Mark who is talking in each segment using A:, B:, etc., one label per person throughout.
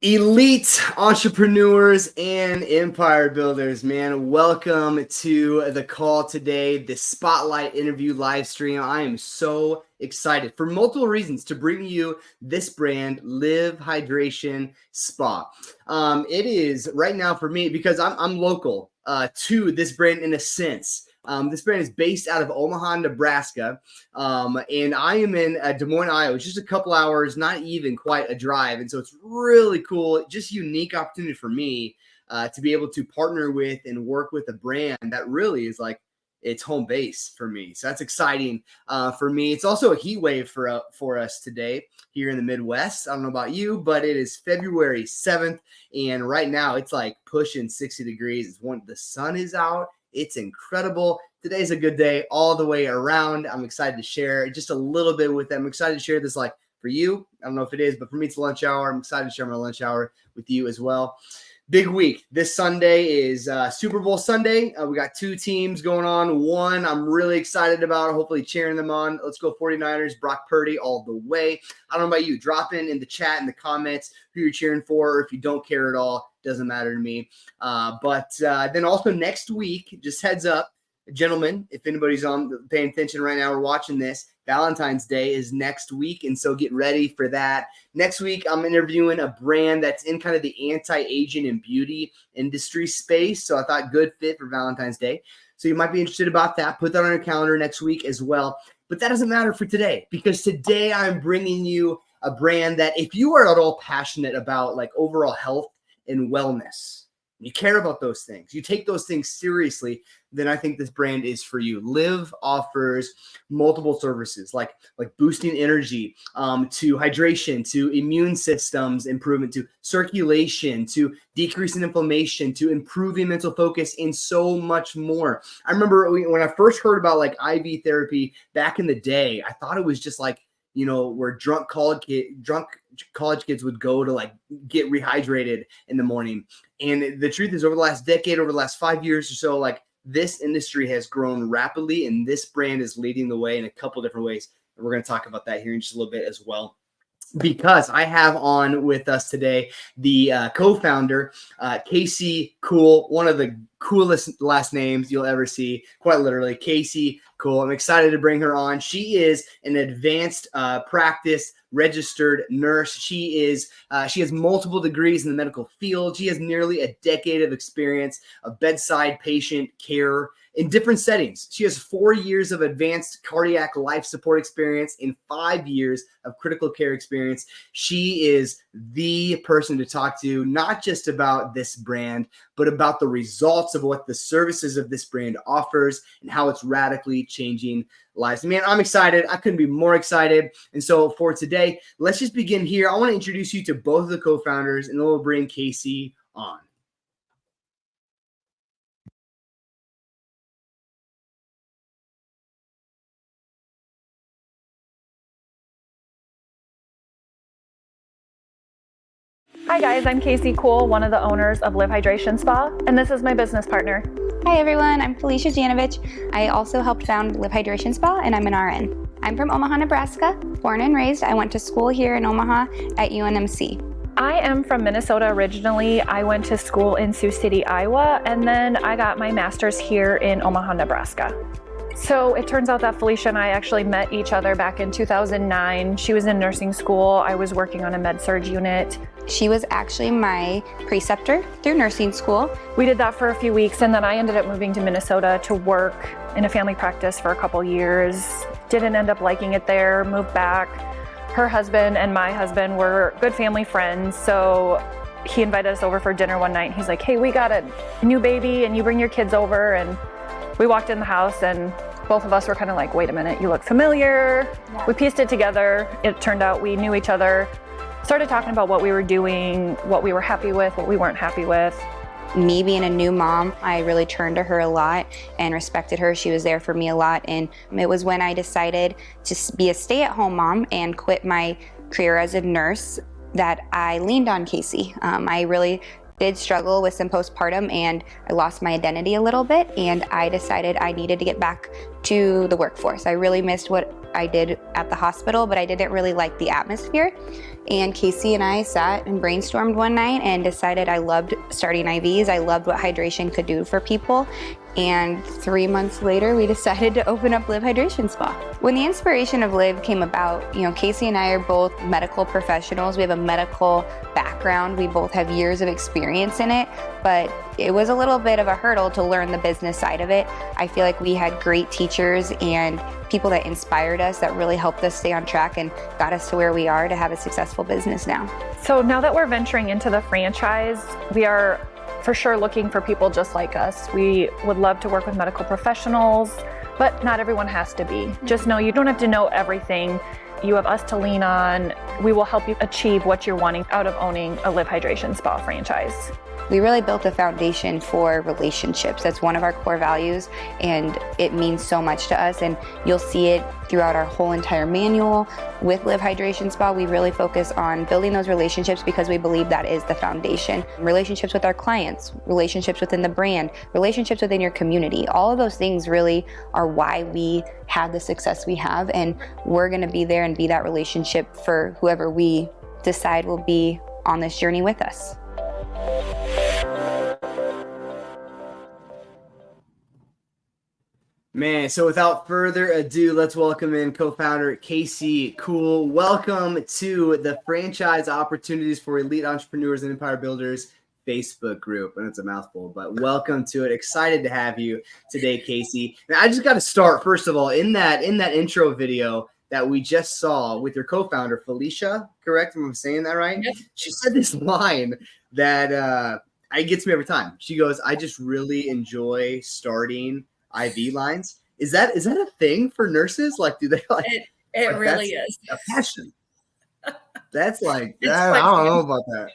A: Elite entrepreneurs and empire builders, man, welcome to the call today, the Spotlight interview live stream. I am so excited for multiple reasons to bring you this brand, Live Hydration Spa. It is right now for me because I'm local to this brand in a sense. This brand is based out of Omaha, Nebraska, and I am in Des Moines, Iowa. It's just a couple hours, not even quite a drive, and so it's really cool, just unique opportunity for me to be able to partner with and work with a brand that really is like it's home base for me. So that's exciting for me. It's also a heat wave for us today here in the Midwest. I don't know about you, but it is February 7th, and right now it's like pushing 60 degrees. The sun is out. It's incredible. Today's a good day all the way around. I'm excited to share just a little bit with them. I'm excited to share this like for you. I don't know if it is, but for me, it's lunch hour. I'm excited to share my lunch hour with you as well. Big week. This Sunday is Super Bowl Sunday. We got two teams going on. One I'm really excited about, hopefully cheering them on. Let's go 49ers, Brock Purdy all the way. I don't know about you. Drop in the chat in the comments who you're cheering for, or if you don't care at all, doesn't matter to me. But then also next week, just heads up, gentlemen, if anybody's paying attention right now or watching this, Valentine's Day is next week, and so get ready for that. Next week, I'm interviewing a brand that's in kind of the anti-aging and beauty industry space, so I thought good fit for Valentine's Day. So you might be interested about that. Put that on your calendar next week as well. But that doesn't matter for today, because today I'm bringing you a brand that if you are at all passionate about like overall health and wellness, you care about those things, you take those things seriously, then I think this brand is for you. Live offers multiple services like boosting energy, to hydration, to immune systems improvement, to circulation, to decreasing inflammation, to improving mental focus, and so much more. I remember when I first heard about like IV therapy back in the day, I thought it was just like, you know, where drunk college kids would go to like get rehydrated in the morning. And the truth is, over the last decade, over the last 5 years or so, like this industry has grown rapidly, and this brand is leading the way in a couple different ways. And we're going to talk about that here in just a little bit as well, because I have on with us today the co-founder, Casey Kuhl, one of the coolest last names you'll ever see, quite literally, Casey Kuhl. I'm excited to bring her on. She is an advanced practice registered nurse. She has multiple degrees in the medical field. She has nearly a decade of experience of bedside patient care in different settings. She has 4 years of advanced cardiac life support experience and 5 years of critical care experience. She is the person to talk to, not just about this brand, but about the results of what the services of this brand offers and how it's radically changing lives. Man, I'm excited. I couldn't be more excited. And so for today, let's just begin here. I want to introduce you to both of the co-founders, and then we'll bring Casey on.
B: Hi guys, I'm Casey Kuhl, one of the owners of Live Hydration Spa, and this is my business partner.
C: Hi everyone, I'm Felicia Janovich. I also helped found Live Hydration Spa, and I'm an RN. I'm from Omaha, Nebraska, born and raised. I went to school here in Omaha at UNMC.
B: I am from Minnesota originally. I went to school in Sioux City, Iowa, and then I got my master's here in Omaha, Nebraska. So it turns out that Felicia and I actually met each other back in 2009. She was in nursing school. I was working on a med-surg unit.
C: She was actually my preceptor through nursing school.
B: We did that for a few weeks, and then I ended up moving to Minnesota to work in a family practice for a couple years. Didn't end up liking it there, moved back. Her husband and my husband were good family friends, so he invited us over for dinner one night. He's like, hey, we got a new baby and you bring your kids over. And we walked in the house and both of us were kind of like, wait a minute, you look familiar. Yeah. We pieced it together. It turned out we knew each other, started talking about what we were doing, what we were happy with, what we weren't happy with.
C: Me being a new mom, I really turned to her a lot and respected her. She was there for me a lot. And it was when I decided to be a stay-at-home mom and quit my career as a nurse that I leaned on Casey. I really did struggle with some postpartum and I lost my identity a little bit, and I decided I needed to get back to the workforce. I really missed what I did at the hospital, but I didn't really like the atmosphere. And Casey and I sat and brainstormed one night and decided I loved starting IVs. I loved what hydration could do for people. And 3 months later, we decided to open up Live Hydration Spa. When the inspiration of Live came about, Casey and I are both medical professionals. We have a medical background. We both have years of experience in it, but it was a little bit of a hurdle to learn the business side of it. I feel like we had great teachers and people that inspired us that really helped us stay on track and got us to where we are to have a successful business now.
B: So now that we're venturing into the franchise, we are for sure looking for people just like us. We would love to work with medical professionals, but not everyone has to be. Just know you don't have to know everything. You have us to lean on. We will help you achieve what you're wanting out of owning a Live Hydration Spa franchise.
C: We really built a foundation for relationships. That's one of our core values, and it means so much to us, and you'll see it throughout our whole entire manual. With Live Hydration Spa, we really focus on building those relationships because we believe that is the foundation. Relationships with our clients, relationships within the brand, relationships within your community. All of those things really are why we have the success we have, and we're gonna be there and be that relationship for whoever we decide will be on this journey with us.
A: Man, so without further ado, let's welcome in co-founder Casey Kuhl. Welcome to the Franchise Opportunities for Elite Entrepreneurs and Empire Builders Facebook group. And it's a mouthful, but welcome to it. Excited to have you today, Casey. And I just got to start, first of all, in that intro video that we just saw with your co-founder, Felicia, correct? Am I saying that right?
D: Yep.
A: She said this line that it gets me every time. She goes, I just really enjoy starting IV lines. Is that a thing for nurses? Like, do they like
D: it
A: like
D: really is
A: a passion? That's like,
D: It's
A: I
D: quite
A: don't know about that.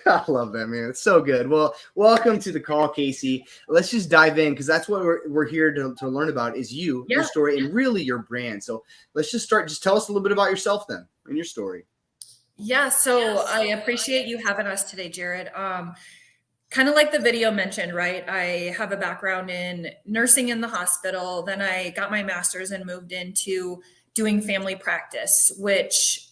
A: I love that, man. It's so good. Well, welcome to the call, Casey. Let's just dive in because that's what we're here to learn about is you, your story, and really your brand. So let's just start. Just tell us a little bit about yourself then and your story.
D: Yeah, so I appreciate you having us today, Jared. Kind of like the video mentioned, right? I have a background in nursing in the hospital. Then I got my master's and moved into doing family practice, which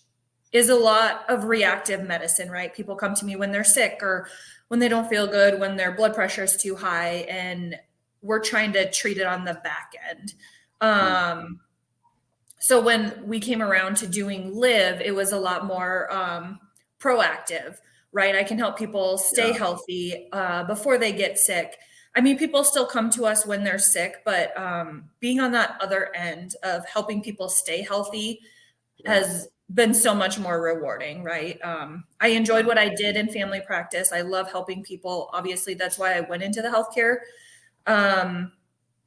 D: is a lot of reactive medicine, right? People come to me when they're sick or when they don't feel good, when their blood pressure is too high, and we're trying to treat it on the back end. So when we came around to doing Live, it was a lot more proactive, right? I can help people stay healthy before they get sick. I mean, people still come to us when they're sick, but being on that other end of helping people stay healthy has been so much more rewarding, right? I enjoyed what I did in family practice. I love helping people. Obviously, that's why I went into the healthcare.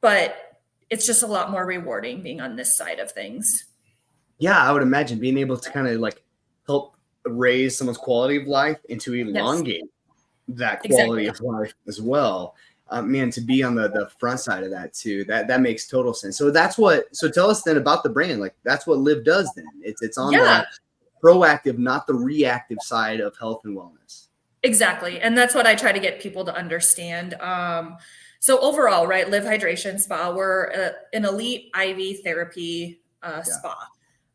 D: But it's just a lot more rewarding being on this side of things.
A: Yeah, I would imagine being able to kind of like help raise someone's quality of life and to elongate that quality of life as well. Man, to be on the front side of that too, that makes total sense. So tell us then about the brand. Like that's what Live does then. It's on the proactive, not the reactive side of health and wellness.
D: Exactly. And that's what I try to get people to understand. So overall, right, Live Hydration Spa, we're an elite IV therapy spa.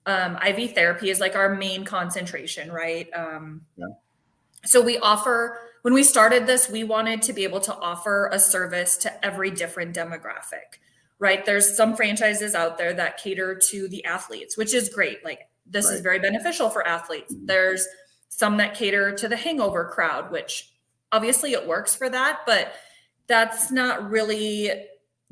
D: IV therapy is like our main concentration, right? So when we started this, we wanted to be able to offer a service to every different demographic, right? There's some franchises out there that cater to the athletes, which is great. Like this is very beneficial for athletes. There's some that cater to the hangover crowd, which obviously it works for that, but that's not really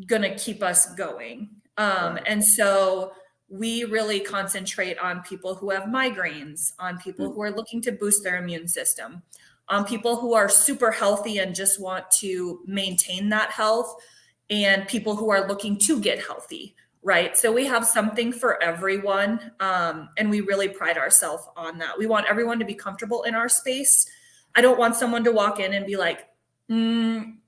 D: going to keep us going. And so we really concentrate on people who have migraines, on people who are looking to boost their immune system, on people who are super healthy and just want to maintain that health, and people who are looking to get healthy, right? So we have something for everyone, and we really pride ourselves on that. We want everyone to be comfortable in our space. I don't want someone to walk in and be like,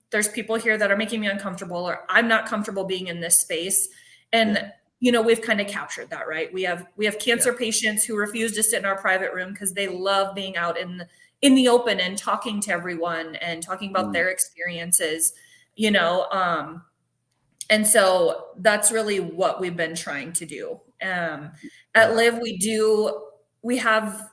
D: there's people here that are making me uncomfortable, or I'm not comfortable being in this space. And we've kind of captured that, right? We have cancer patients who refuse to sit in our private room because they love being out in in the open and talking to everyone and talking about their experiences, you know. And so that's really what we've been trying to do. At Live, we have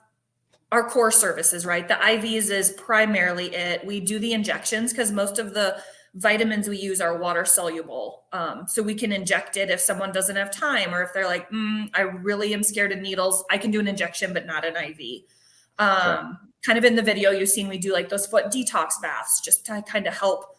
D: our core services, right? The IVs is primarily it. We do the injections because most of the vitamins we use are water soluble. So we can inject it if someone doesn't have time, or if they're like, I really am scared of needles, I can do an injection, but not an IV. Kind of in the video you've seen, we do like those foot detox baths just to kind of help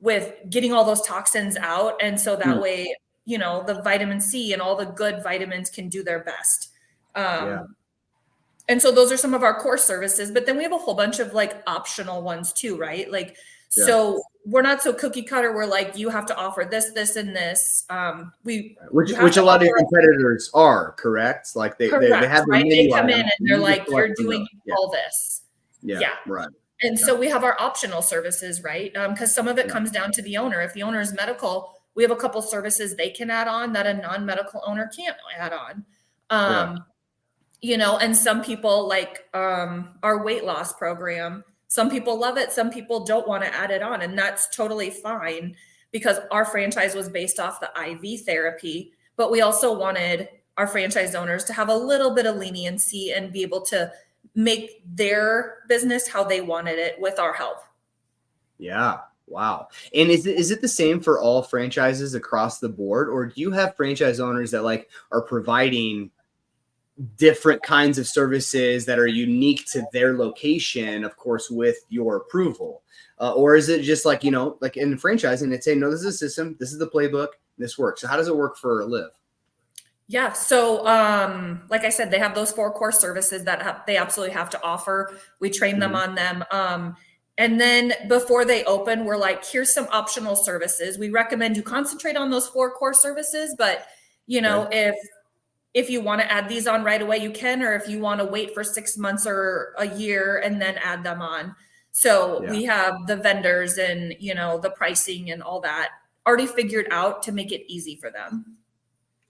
D: with getting all those toxins out. And so that way, you know, the vitamin C and all the good vitamins can do their best. And so those are some of our core services, but then we have a whole bunch of like optional ones too, right? Like, so we're not so cookie cutter. We're like, you have to offer this, this, and this.
A: Which a lot of competitors are, correct? Like they have the menu,
D: they come in and they're like, you're doing all this.
A: Right.
D: And so we have our optional services, right? Because some of it comes down to the owner. If the owner is medical, we have a couple services they can add on that a non-medical owner can't add on. You know, and some people like our weight loss program, some people love it, some people don't want to add it on, and that's totally fine because our franchise was based off the IV therapy, but we also wanted our franchise owners to have a little bit of leniency and be able to make their business how they wanted it with our help.
A: Yeah. Wow. And is it the same for all franchises across the board, or do you have franchise owners that like are providing different kinds of services that are unique to their location, of course, with your approval? Or is it just like, you know, like in franchising, it's saying, no, this is a system, this is the playbook, this works. So how does it work for Live?
D: Yeah. So, like I said, they have those 4 core services that they absolutely have to offer. We train them on them. And then before they open, we're like, here's some optional services. We recommend you concentrate on those 4 core services, but you know, if you want to add these on right away, you can, or if you want to wait for 6 months or a year and then add them on. So we have the vendors and, you know, the pricing and all that already figured out to make it easy for them.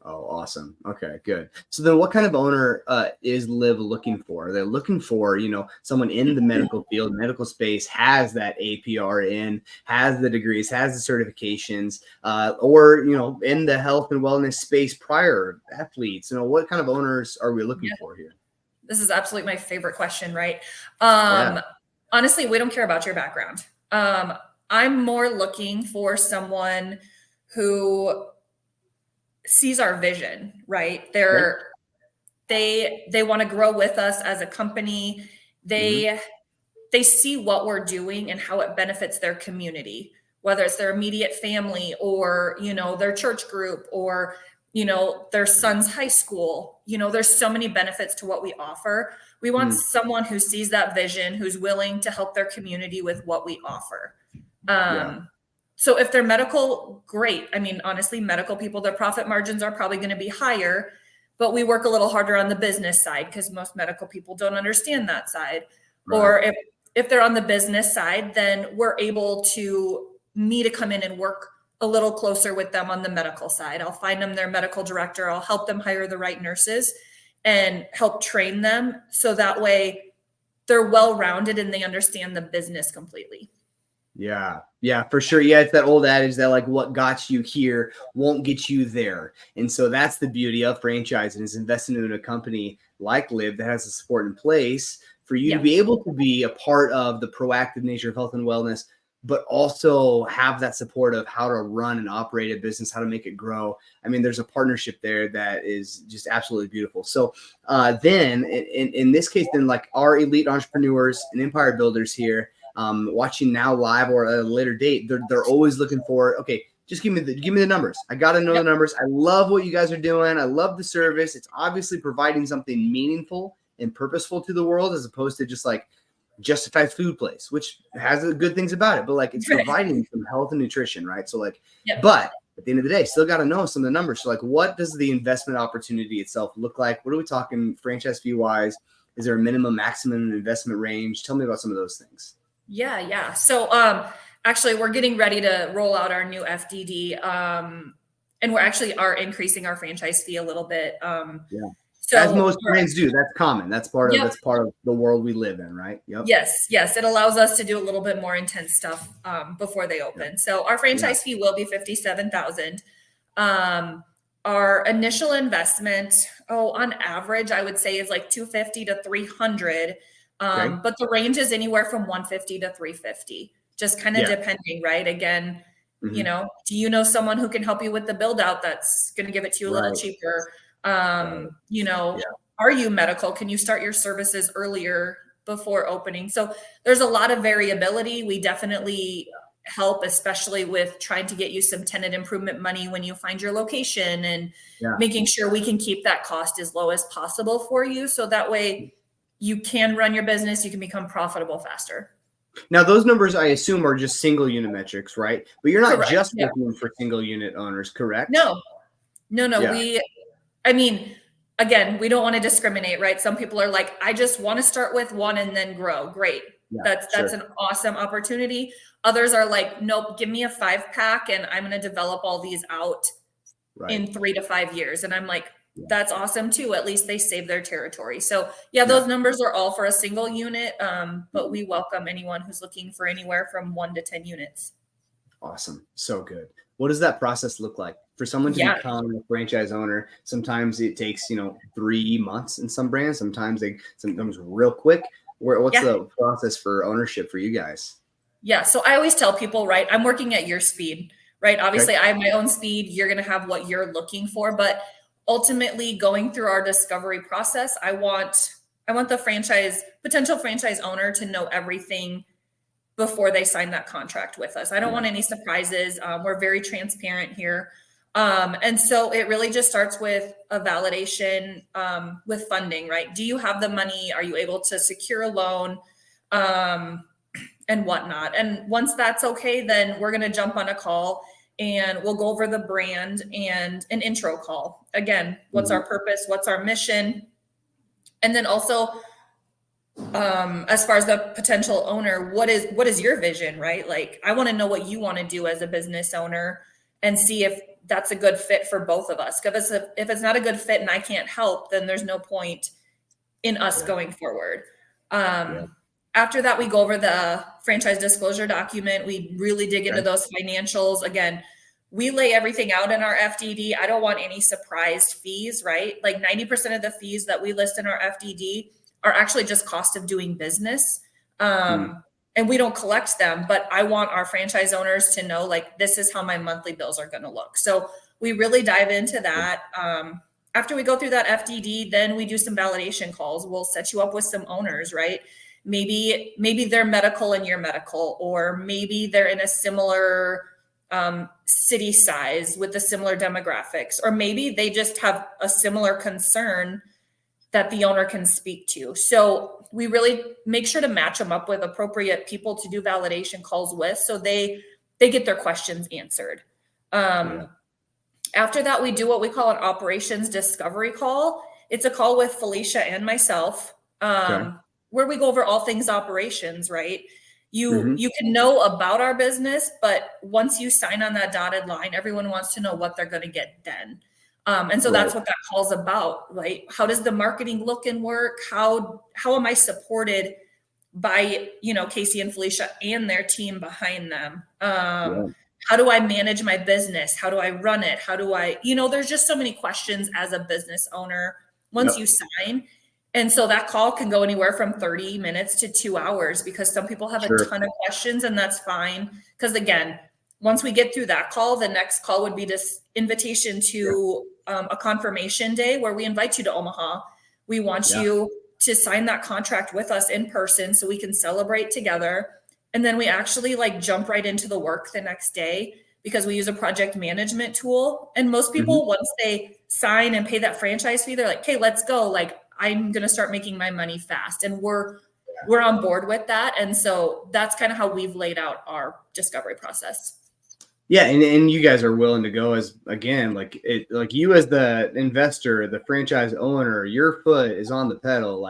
A: Oh, awesome. Okay, good. So then what kind of owner is Live looking for? They're looking for, you know, someone in the medical field, medical space, has that APR in, has the degrees, has the certifications, or, you know, in the health and wellness space, prior athletes. You know, what kind of owners are we looking for here?
D: This is absolutely my favorite question, right? Honestly, we don't care about your background. I'm more looking for someone who sees our vision, right? They want to grow with us as a company. They see what we're doing and how it benefits their community, whether it's their immediate family or, you know, their church group or, you know, their son's high school. You know, there's so many benefits to what we offer. We want someone who sees that vision, who's willing to help their community with what we offer. So if they're medical, great. I mean, honestly, medical people, their profit margins are probably going to be higher, but we work a little harder on the business side because most medical people don't understand that side. Or if they're on the business side, then we're able me to come in and work a little closer with them on the medical side. I'll find them their medical director. I'll help them hire the right nurses and help train them. So that way they're well-rounded and they understand the business completely.
A: Yeah, for sure. Yeah, it's that old adage that like what got you here won't get you there. And so that's the beauty of franchising, is investing in a company like Live that has the support in place for you to be able to be a part of the proactive nature of health and wellness, but also have that support of how to run and operate a business, how to make it grow. I mean, there's a partnership there that is just absolutely beautiful. So then in this case, then like our elite entrepreneurs and empire builders here, watching now live or at a later date, they're always looking for, okay, just give me the numbers. I got to know the numbers. I love what you guys are doing. I love the service. It's obviously providing something meaningful and purposeful to the world, as opposed to just like justified food place, which has good things about it, but like it's providing some health and nutrition, right? So like, but at the end of the day, still got to know some of the numbers. So like, what does the investment opportunity itself look like? What are we talking franchise fee wise? Is there a minimum, maximum investment range? Tell me about some of those things.
D: Yeah. So actually, we're getting ready to roll out our new FDD, and we're actually increasing our franchise fee a little bit.
A: As
D: So
A: most brands do. That's common. That's part
D: Yep.
A: of the world we live in, right? Yep.
D: Yes, it allows us to do a little bit more intense stuff before they open. So our franchise fee will be $57,000. Our initial investment, on average, I would say is like $250 to $300.
A: Okay.
D: But the range is anywhere from $150 to $350, just kind of depending, right? Again,
A: Mhm.
D: do you know someone who can help you with the build out that's going to give it to you a little cheaper? Are you medical? Can you start your services earlier before opening? So there's a lot of variability. We definitely help, especially with trying to get you some tenant improvement money when you find your location and making sure we can keep that cost as low as possible for you. So that way you can run your business, you can become profitable faster.
A: Now, those numbers, I assume, are just single unit metrics, right? But you're not
D: Correct.
A: just looking for single unit owners, correct?
D: No.
A: Yeah.
D: Again, we don't want to discriminate, right? Some people are like, I just want to start with one and then grow. Great.
A: Yeah,
D: That's an awesome opportunity. Others are like, nope, give me a 5-pack and I'm going to develop all these out in 3 to 5 years. And I'm like, that's awesome too. At least they save their territory. So those numbers are all for a single unit. But we welcome anyone who's looking for anywhere from 1 to 10 units.
A: Awesome. So good. What does that process look like for someone to become a franchise owner? Sometimes it takes, 3 months in some brands. Sometimes real quick. What's the process for ownership for you guys?
D: Yeah. So I always tell people, right, I'm working at your speed, right? Obviously I have my own speed. You're going to have what you're looking for, but ultimately going through our discovery process, I want the potential franchise owner to know everything before they sign that contract with us. I don't want any surprises. We're very transparent here. And so it really just starts with a validation with funding, right? Do you have the money? Are you able to secure a loan and whatnot? And once that's okay, then we're going to jump on a call and we'll go over the brand and an intro call. Again, what's our purpose? What's our mission? And then also, as far as the potential owner, what is your vision, right? Like, I want to know what you want to do as a business owner and see if that's a good fit for both of us. Because if it's not a good fit and I can't help, then there's no point in us going forward. After that, we go over the franchise disclosure document. We really dig into those financials. Again, we lay everything out in our FDD. I don't want any surprised fees, right? Like 90% of the fees that we list in our FDD are actually just cost of doing business. And we don't collect them, but I want our franchise owners to know, like, this is how my monthly bills are going to look. So we really dive into that. After we go through that FDD, then we do some validation calls. We'll set you up with some owners, right? Maybe they're medical and you're medical, or maybe they're in a similar city size with the similar demographics, or maybe they just have a similar concern that the owner can speak to. So we really make sure to match them up with appropriate people to do validation calls with, so they get their questions answered. After that, we do what we call an operations discovery call. It's a call with Felicia and myself, where we go over all things operations, right? You can know about our business, but once you sign on that dotted line, everyone wants to know what they're going to get done. And so that's what that call's about, right? How does the marketing look and work? How am I supported by, Casey and Felicia and their team behind them? How do I manage my business? How do I run it? How do I, there's just so many questions as a business owner once you sign. And so that call can go anywhere from 30 minutes to 2 hours, because some people have a ton of questions, and that's fine. Because again, once we get through that call, the next call would be this invitation to a confirmation day where we invite you to Omaha. We want you to sign that contract with us in person so we can celebrate together. And then we actually jump right into the work the next day, because we use a project management tool. And most people, once they sign and pay that franchise fee, they're like, okay, let's go. I'm going to start making my money fast. And we're on board with that. And so that's kind of how we've laid out our discovery process.
A: Yeah, and you guys are willing to go as, again, you as the investor, the franchise owner, your foot is on the pedal,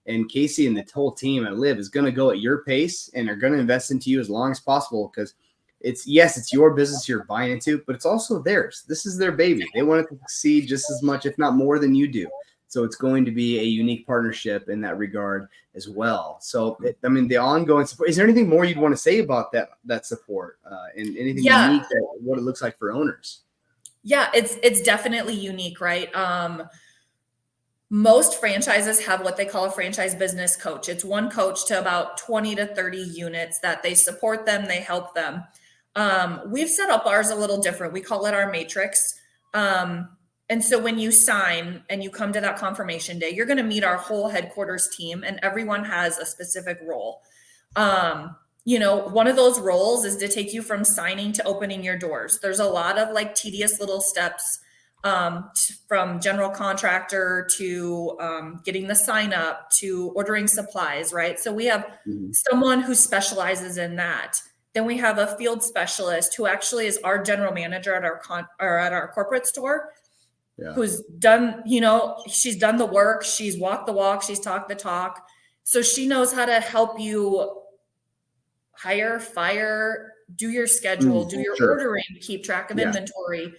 A: and Casey and the whole team at Live is going to go at your pace and are going to invest into you as long as possible, because it's your business you're buying into, but it's also theirs. This is their baby. They want it to succeed just as much, if not more, than you do. So it's going to be a unique partnership in that regard as well. So, the ongoing support, is there anything more you'd want to say about that support and anything unique that what it looks like for owners?
D: Yeah, it's definitely unique, right? Most franchises have what they call a franchise business coach. It's one coach to about 20 to 30 units that they support them, they help them. We've set up ours a little different. We call it our matrix. And so when you sign and you come to that confirmation day, you're going to meet our whole headquarters team, and everyone has a specific role. One of those roles is to take you from signing to opening your doors. There's a lot of like tedious little steps from general contractor to getting the sign up to ordering supplies, right? So we have someone who specializes in that. Then we have a field specialist who actually is our general manager at our corporate store, who's done, she's done the work, she's walked the walk, she's talked the talk. So she knows how to help you hire, fire, do your schedule, do your ordering, keep track of inventory.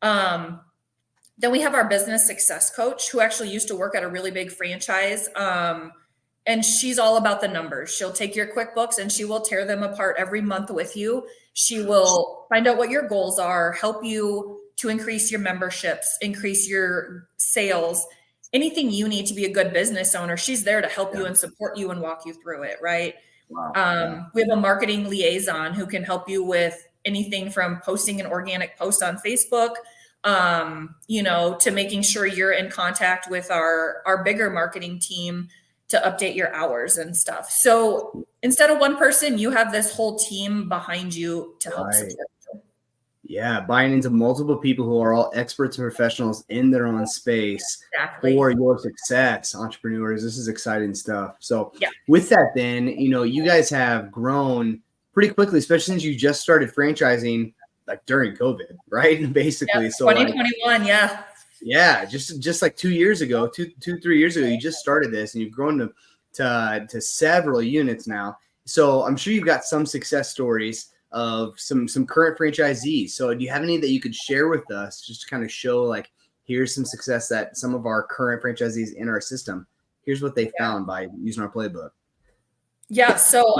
D: Then we have our business success coach who actually used to work at a really big franchise. And she's all about the numbers. She'll take your QuickBooks and she will tear them apart every month with you. She will find out what your goals are, help you to increase your memberships, increase your sales, anything you need to be a good business owner. She's there to help you and support you and walk you through it, right? Wow. We have a marketing liaison who can help you with anything from posting an organic post on Facebook, to making sure you're in contact with our bigger marketing team to update your hours and stuff. So instead of one person, you have this whole team behind you to help support you.
A: Yeah, buying into multiple people who are all experts and professionals in their own space for your success, entrepreneurs. This is exciting stuff. So with that, then, you guys have grown pretty quickly, especially since you just started franchising like during COVID, right? Basically. So
D: 2021,
A: Yeah, just like 2 years ago, 3 years ago, you just started this and you've grown to several units now. So I'm sure you've got some success stories of some current franchisees. So do you have any that you could share with us just to kind of show like, here's some success that some of our current franchisees in our system, here's what they found by using our playbook?
D: Yeah. So,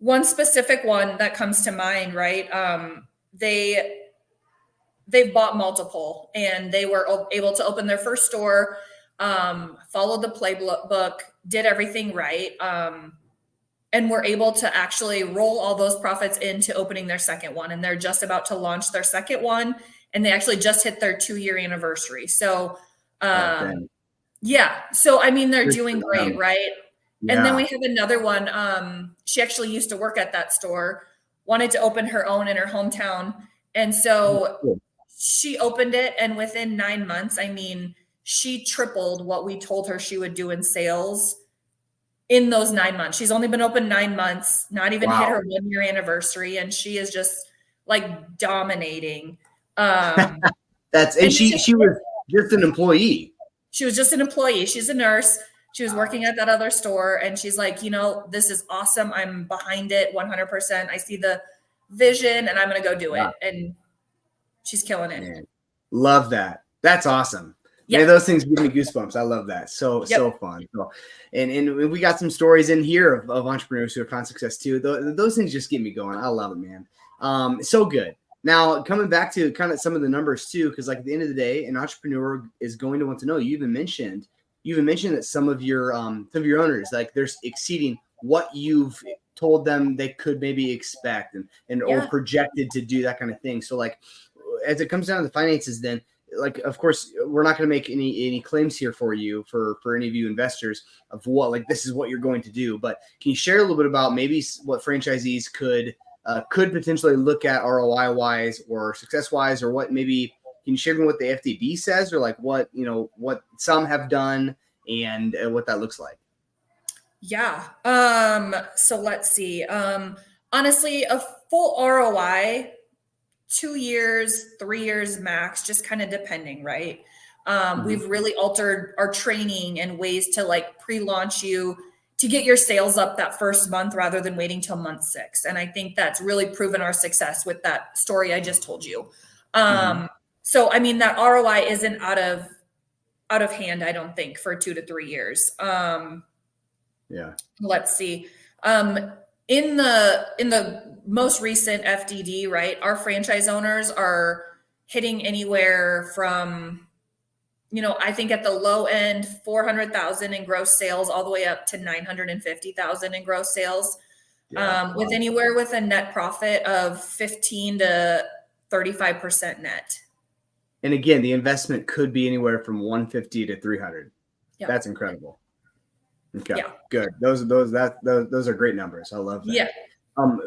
D: one specific one that comes to mind, right? They've bought multiple and they were able to open their first store, followed the playbook, did everything right. And were able to actually roll all those profits into opening their second one. And they're just about to launch their second one. And they actually just hit their 2-year anniversary. So, So, they're doing great, right? Yeah. And then we have another one. She actually used to work at that store, wanted to open her own in her hometown. And so she opened it. And within 9 months, she tripled what we told her she would do in sales in those 9 months. She's only been open 9 months, not even hit her 1-year anniversary. And she is just like dominating.
A: She was just an employee.
D: She was just an employee. She's a nurse. She was working at that other store and she's like, this is awesome. I'm behind it 100%. I see the vision and I'm going to go do it. And she's killing it. Man,
A: love that. That's awesome. Yeah, those things give me goosebumps. I love that. So fun. So, and we got some stories in here of entrepreneurs who have found success too. Those things just get me going. I love it, man. So good. Now, coming back to kind of some of the numbers too, because like at the end of the day, an entrepreneur is going to want to know. You even mentioned that some of your owners, like they're exceeding what you've told them they could maybe expect and or projected to do, that kind of thing. So like, as it comes down to the finances, then like, of course, we're not going to make any claims here for you, for any of you investors of what, like, this is what you're going to do. But can you share a little bit about maybe what franchisees could potentially look at ROI wise or success wise, or what maybe can you share what the FDD says, or like what some have done and what that looks like?
D: Yeah. So let's see. Honestly, a full ROI, 2 years, 3 years max, just kind of depending, right? We've really altered our training and ways to like pre-launch you to get your sales up that first month rather than waiting till month 6. And I think that's really proven our success with that story I just told you. So, that ROI isn't out of out of hand, I don't think, for 2 to 3 years.
A: Yeah.
D: Let's see. In the most recent FDD, right, our franchise owners are hitting anywhere from, I think at the low end, 400,000 in gross sales, all the way up to 950,000 in gross sales, with anywhere with a net profit of 15 to 35% net.
A: And again, the investment could be anywhere from 150 to 300.
D: Yeah.
A: That's incredible. Okay,
D: yeah.
A: Good. Those are great numbers. I love that.
D: Yeah.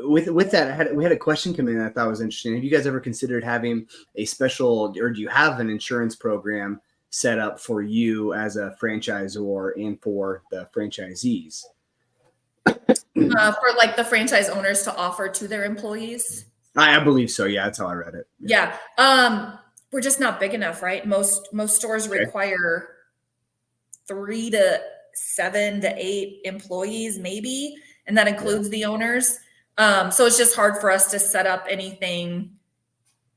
A: With that, we had a question come in that I thought was interesting. Have you guys ever considered having a special, or do you have an insurance program set up for you as a franchisor and for the franchisees?
D: For like the franchise owners to offer to their employees?
A: I believe so. Yeah, that's how I read it.
D: Yeah. We're just not big enough, right? Most stores require 3 to 7 to 8 employees, maybe, and that includes the owners. So it's just hard for us to set up anything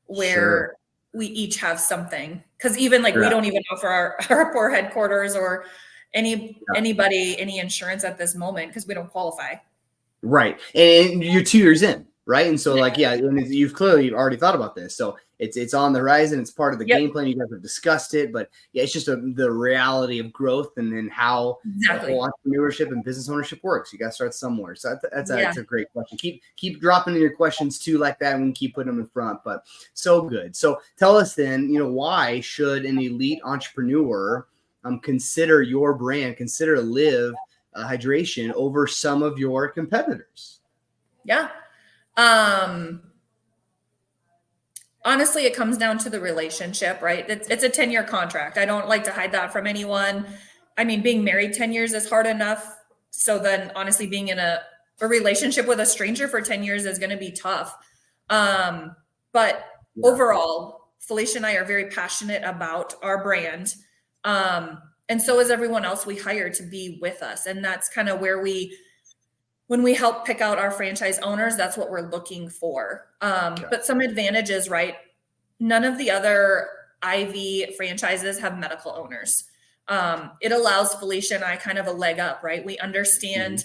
D: where we each have something, because even we don't even offer our poor headquarters or anybody any insurance at this moment because we don't qualify.
A: Right, and you're 2 years in, right? And so and you've clearly already thought about this, so it's on the horizon. It's part of the game plan. You guys have discussed it, but it's just the reality of growth and then how the whole entrepreneurship and business ownership works. You got to start somewhere. So that's a great question. Keep dropping in your questions too, like that, and we can keep putting them in front. But so good. So tell us then, why should an elite entrepreneur consider your brand, consider Live Hydration over some of your competitors?
D: Yeah. Honestly, it comes down to the relationship, right? It's a 10-year contract. I don't like to hide that from anyone. I mean, being married 10 years is hard enough. So then honestly, being in a relationship with a stranger for 10 years is going to be tough. But overall, Felicia and I are very passionate about our brand. And so is everyone else we hire to be with us. And that's kind of where when we help pick out our franchise owners, that's what we're looking for. But some advantages, right? None of the other IV franchises have medical owners. It allows Felicia and I kind of a leg up, right? We understand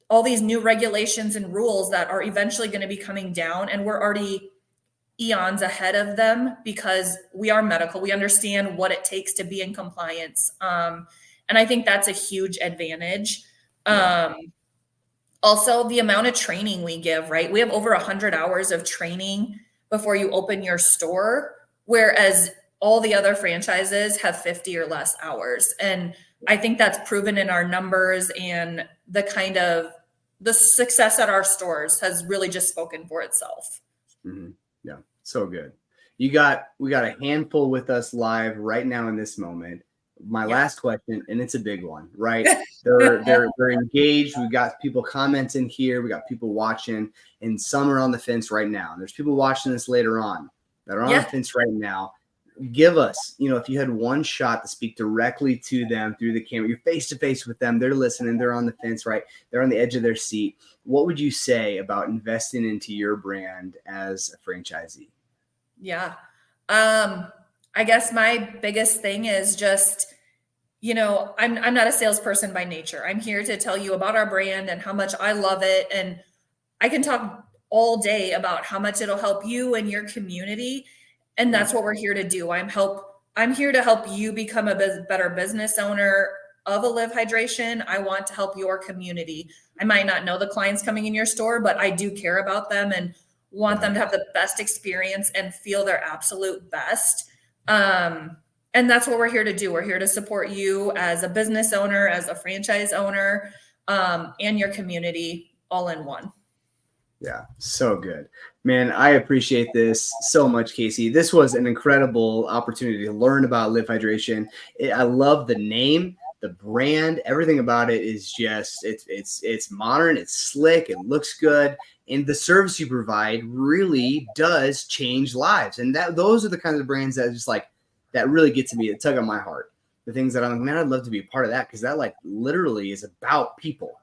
D: all these new regulations and rules that are eventually going to be coming down, and we're already eons ahead of them because we are medical. We understand what it takes to be in compliance. And I think that's a huge advantage. Also, the amount of training we give, right? We have over 100 hours of training before you open your store, whereas all the other franchises have 50 or less hours. And I think that's proven in our numbers, and the success at our stores has really just spoken for itself.
A: Mm-hmm. Yeah, so good. We got a handful with us live right now in this moment. My last question, and it's a big one, right? They're engaged. We got people commenting here. We got people watching, and some are on the fence right now. And there's people watching this later on that are on the fence right now. Give us, if you had one shot to speak directly to them through the camera, you're face to face with them, they're listening, they're on the fence, right? They're on the edge of their seat. What would you say about investing into your brand as a franchisee?
D: Yeah. I guess my biggest thing is just, I'm not a salesperson by nature. I'm here to tell you about our brand and how much I love it. And I can talk all day about how much it'll help you and your community. And that's what we're here to do. I'm here to help you become a better business owner of a Live Hydration. I want to help your community. I might not know the clients coming in your store, but I do care about them and want them to have the best experience and feel their absolute best. And that's what we're here to do. We're here to support you as a business owner, as a franchise owner, and your community all in one.
A: Yeah, so good. Man, I appreciate this so much, Casey. This was an incredible opportunity to learn about Live Hydration. I love the name, the brand, everything about it is just, it's modern, it's slick, it looks good. And the service you provide really does change lives. And those are the kinds of brands that just that really get to me, it tug on my heart. The things that I'm like, man, I'd love to be a part of that, because that literally is about people.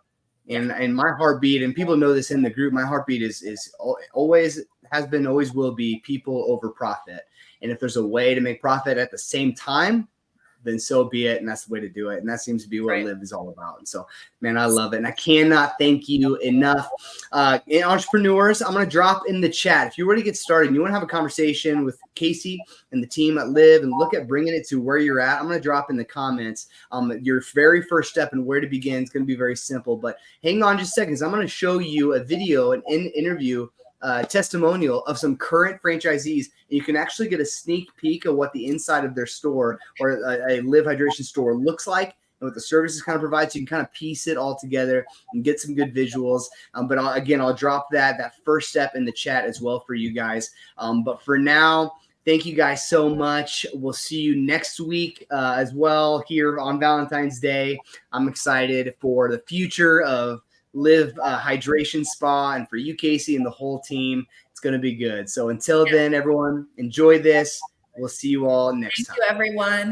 A: And my heartbeat, and people know this in the group, my heartbeat is always has been, always will be people over profit. And if there's a way to make profit at the same time, then so be it. And that's the way to do it. And that seems to be what
D: Right.
A: Live is all about. And so, man, I love it. And I cannot thank you enough. In entrepreneurs, I'm going to drop in the chat. If you were to get started and you want to have a conversation with Casey and the team at Live and look at bringing it to where you're at, I'm going to drop in the comments your very first step and where to begin. It's going to be very simple, but hang on just seconds. I'm going to show you a video, an interview testimonial of some current franchisees. And you can actually get a sneak peek of what the inside of their store or a Live Hydration store looks like and what the services kind of provide. So you can kind of piece it all together and get some good visuals. But I'll drop that first step in the chat as well for you guys. But for now, thank you guys so much. We'll see you next week as well here on Valentine's Day. I'm excited for the future of Live Hydration Spa and for you, Casey, and the whole team. It's going to be good. So until then, everyone, enjoy this. We'll see you all next time.
D: Thank you, everyone.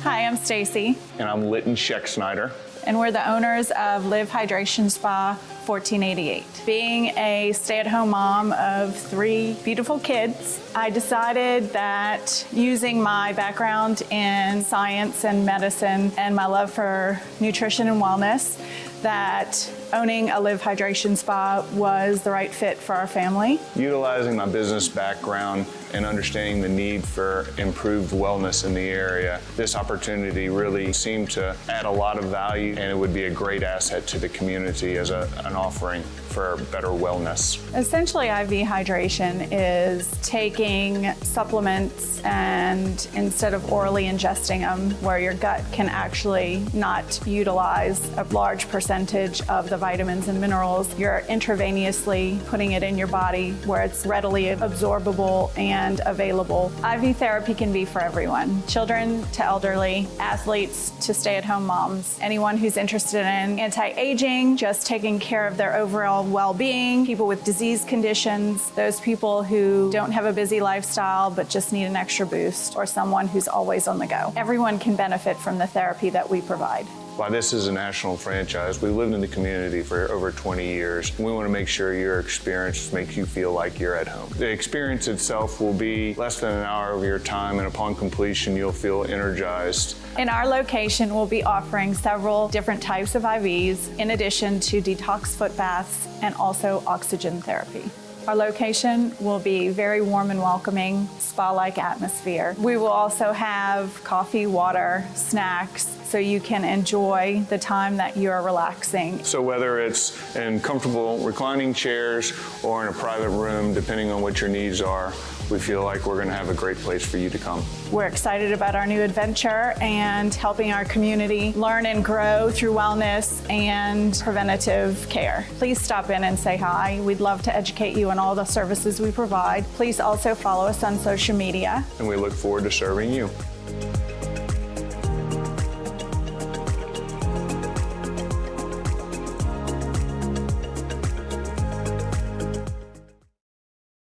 B: Hi, I'm Stacy,
E: And I'm Lytton Scheck-Snyder.
B: and we're the owners of Live Hydration Spa 1488. Being a stay-at-home mom of 3 beautiful kids, I decided that using my background in science and medicine and my love for nutrition and wellness, that owning a Live Hydration Spa was the right fit for our family.
E: Utilizing my business background and understanding the need for improved wellness in the area, this opportunity really seemed to add a lot of value, and it would be a great asset to the community as an offering for better wellness.
B: Essentially, IV hydration is taking supplements and instead of orally ingesting them, where your gut can actually not utilize a large percentage of the vitamins and minerals, you're intravenously putting it in your body where it's readily absorbable and available. IV therapy can be for everyone, children to elderly, athletes to stay-at-home moms, anyone who's interested in anti-aging, just taking care of their overall well-being, people with disease conditions, those people who don't have a busy lifestyle but just need an extra boost, or someone who's always on the go. Everyone can benefit from the therapy that we provide.
E: While this is a national franchise, we've lived in the community for over 20 years. We want to make sure your experience makes you feel like you're at home. The experience itself will be less than an hour of your time, and upon completion, you'll feel energized.
B: In our location, we'll be offering several different types of IVs, in addition to detox foot baths and also oxygen therapy. Our location will be very warm and welcoming, spa-like atmosphere. We will also have coffee, water, snacks, so you can enjoy the time that you're relaxing.
E: So whether it's in comfortable reclining chairs or in a private room, depending on what your needs are, we feel like we're going to have a great place for you to come.
B: We're excited about our new adventure and helping our community learn and grow through wellness and preventative care. Please stop in and say hi. We'd love to educate you on all the services we provide. Please also follow us on social media.
E: And we look forward to serving you.